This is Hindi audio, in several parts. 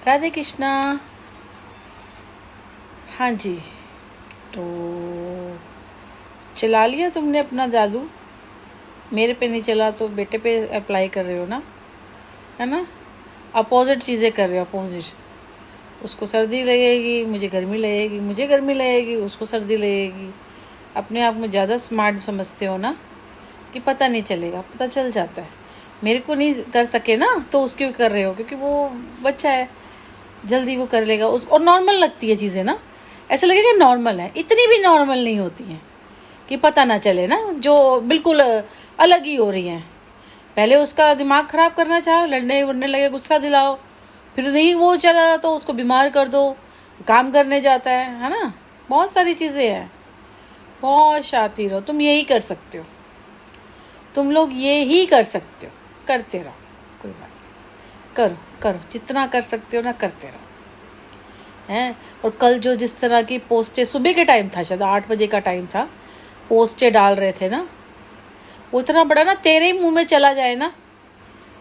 राधे कृष्णा। हाँ जी, तो चला लिया तुमने अपना जादू? मेरे पे नहीं चला तो बेटे पे अप्लाई कर रहे हो ना, है ना? अपोजिट चीज़ें कर रहे हो, अपोजिट। उसको सर्दी लगेगी, मुझे गर्मी लगेगी, मुझे गर्मी लगेगी, उसको सर्दी लगेगी। अपने आप में ज़्यादा स्मार्ट समझते हो ना कि पता नहीं चलेगा, पता चल जाता है। मेरे को नहीं कर सके ना तो उसके कर रहे हो, क्योंकि वो बच्चा है, जल्दी वो कर लेगा। उस और नॉर्मल लगती है चीज़ें ना, ऐसा लगेगा नॉर्मल है। इतनी भी नॉर्मल नहीं होती हैं कि पता ना चले ना, जो बिल्कुल अलग ही हो रही हैं। पहले उसका दिमाग ख़राब करना चाहो, लड़ने वड़ने लगे, गुस्सा दिलाओ, फिर नहीं वो चला तो उसको बीमार कर दो, काम करने जाता है ना। बहुत सारी चीज़ें हैं। बहुत शातिर हो तुम, यही कर सकते हो तुम लोग, ये ही कर सकते हो। करते रहो, कोई बात नहीं, करो करो, जितना कर सकते हो ना करते रहो हैं। और कल जो जिस तरह की पोस्टें, सुबह के टाइम था, शायद 8 बजे का टाइम था, पोस्टें डाल रहे थे ना, वो इतना बड़ा ना तेरे ही मुंह में चला जाए ना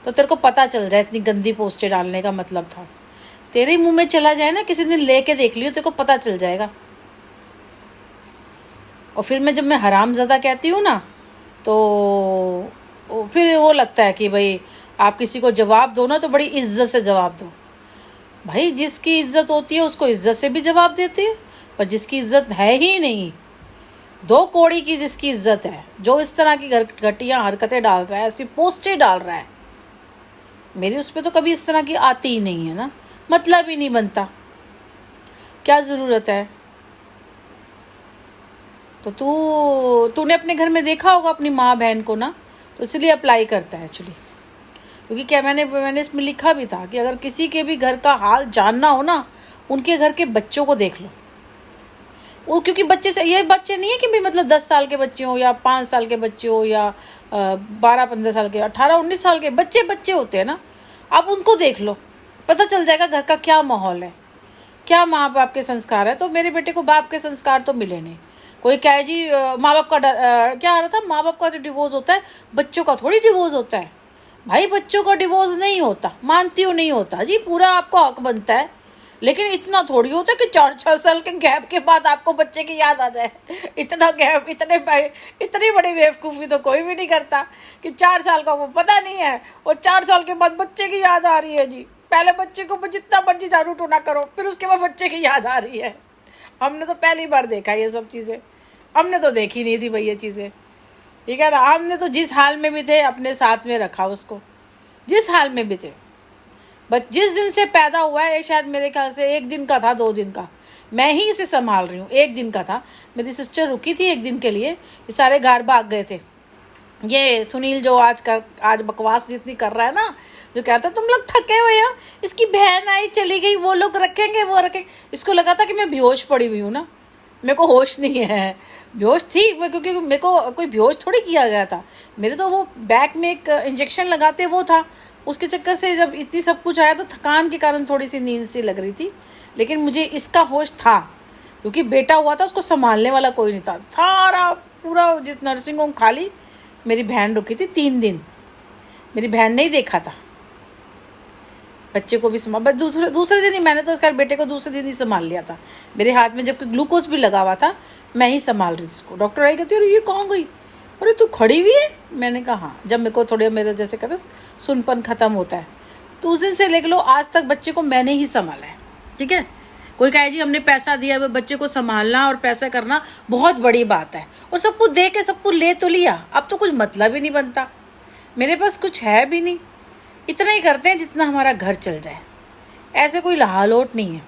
तो तेरे को पता चल जाए। इतनी गंदी पोस्टें डालने का मतलब था तेरे ही मुंह में चला जाए ना, किसी दिन लेके देख लियो, तेरे को पता चल जाएगा। और फिर मैं जब मैं हरामज़ादा कहती हूँ ना तो फिर वो लगता है कि भाई आप किसी को जवाब दो ना तो बड़ी इज्जत से जवाब दो। भाई जिसकी इज्जत होती है उसको इज्जत से भी जवाब देती है, पर जिसकी इज्जत है ही नहीं, 2 कौड़ी की जिसकी इज्जत है, जो इस तरह की घटिया हरकतें डाल रहा है, ऐसी पोस्टें डाल रहा है, मेरी उस पर तो कभी इस तरह की आती ही नहीं है ना, मतलब ही नहीं बनता, क्या ज़रूरत है। तो तूने अपने घर में देखा होगा अपनी माँ बहन को ना, तो इसलिए अप्लाई करता है एक्चुअली। क्योंकि क्या मैंने इसमें लिखा भी था कि अगर किसी के भी घर का हाल जानना हो ना, उनके घर के बच्चों को देख लो। वो क्योंकि बच्चे से, ये बच्चे नहीं है कि भाई मतलब 10 साल के बच्चे हो या 5 साल के बच्चे हो या 12-15 साल के, 18-19 साल के बच्चे होते हैं ना, आप उनको देख लो, पता चल जाएगा घर का क्या माहौल है, क्या माँ बाप के संस्कार है। तो मेरे बेटे को बाप के संस्कार तो मिले नहीं। कोई कहे जी माँ बाप का क्या आ रहा था, माँ बाप का तो डिवोर्स होता है, बच्चों का थोड़ी डिवोर्स होता है। भाई बच्चों का डिवोर्स नहीं होता, मानती हूँ नहीं होता जी, पूरा आपको हक बनता है, लेकिन इतना थोड़ी होता है कि 4-6 साल के गैप के बाद आपको बच्चे की याद आ जाए। इतना गैप, इतनी बड़ी बेवकूफ़ी तो कोई भी नहीं करता कि 4 साल का वो पता नहीं है और 4 साल के बाद बच्चे की याद आ रही है जी। पहले बच्चे को जितना मर्जी झाड़ू टोना करो, फिर उसके बाद बच्चे की याद आ रही है। हमने तो पहली बार देखा ये सब चीज़ें, हमने तो देखी नहीं थी भाई ये चीज़ें, ठीक है ना। हमने तो जिस हाल में भी थे अपने साथ में रखा उसको, जिस हाल में भी थे। बस जिस दिन से पैदा हुआ है, शायद मेरे ख्याल से 1 दिन का था, 2 दिन का, मैं ही इसे संभाल रही हूँ। 1 दिन का था, मेरी सिस्टर रुकी थी 1 दिन के लिए, ये सारे घर भाग गए थे। ये सुनील जो आज बकवास जितनी कर रहा है ना, जो कहता है तुम लोग थके हुए हो, इसकी बहन आई चली गई, वो लोग रखेंगे वो रखेंगे। इसको लगा था कि मैं बेहोश पड़ी हुई हूँ ना, मेरे को होश नहीं है। बेहोश थी क्योंकि मेरे को कोई बेहोश थोड़ी किया गया था, मेरे तो वो बैक में एक इंजेक्शन लगाते वो था, उसके चक्कर से जब इतनी सब कुछ आया तो थकान के कारण थोड़ी सी नींद सी लग रही थी। लेकिन मुझे इसका होश था क्योंकि बेटा हुआ था, उसको संभालने वाला कोई नहीं था। सारा पूरा जिस नर्सिंग होम खाली, मेरी बहन रुकी थी 3 दिन, मेरी बहन ने ही देखा था बच्चे को भी संभाल। दूसरे दिन ही मैंने तो उसका बेटे को दूसरे दिन ही संभाल लिया था। मेरे हाथ में जबकि ग्लूकोज भी लगा हुआ था, मैं ही संभाल रही थी उसको। डॉक्टर आई कहती अरे ये कहाँ गई, अरे तू खड़ी हुई है। मैंने कहा हाँ, जब मेरे को थोड़े मेरे जैसे कहते सुनपन ख़त्म होता है। तो उस दिन से ले लो आज तक बच्चे को मैंने ही संभाला है, ठीक है। कोई कहे जी हमने पैसा दिया, बच्चे को संभालना और पैसा करना बहुत बड़ी बात है, और सब कुछ दे के सब कुछ ले तो लिया, अब तो कुछ मतलब ही नहीं बनता। मेरे पास कुछ है भी नहीं, इतना ही करते हैं जितना हमारा घर चल जाए, ऐसे कोई लालोट नहीं है,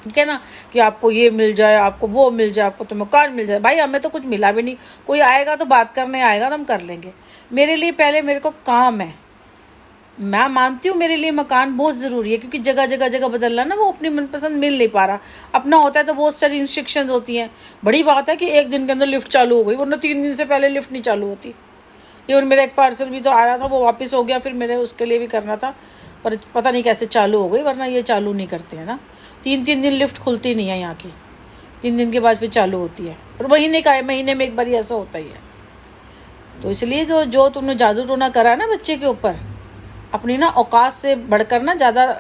ठीक है ना, कि आपको ये मिल जाए, आपको वो मिल जाए, आपको तो मकान मिल जाए। भाई हमें तो कुछ मिला भी नहीं, कोई आएगा तो बात करने आएगा तो हम कर लेंगे। मेरे लिए पहले मेरे को काम है। मैं मानती हूँ मेरे लिए मकान बहुत ज़रूरी है, क्योंकि जगह बदलना ना, वो अपनी मनपसंद मिल नहीं पा रहा। अपना होता है तो बहुत सारी इंस्ट्रक्शंस होती हैं। बड़ी बात है कि 1 दिन के अंदर लिफ्ट चालू हो गई, वरना 3 दिन से पहले लिफ्ट नहीं चालू होती। इवन मेरा एक पार्सल भी तो आया था, वो वापस हो गया, फिर मेरे उसके लिए भी करना था, पर पता नहीं कैसे चालू हो गई, वरना ये चालू नहीं करते हैं ना। 3-3 दिन लिफ्ट खुलती नहीं है यहाँ की, 3 दिन के बाद फिर चालू होती है, और महीने में एक बार ऐसा होता ही है। तो इसलिए जो तुमने जादू टोना करा ना बच्चे के ऊपर, अपनी ना औकात से बढ़कर ना ज़्यादा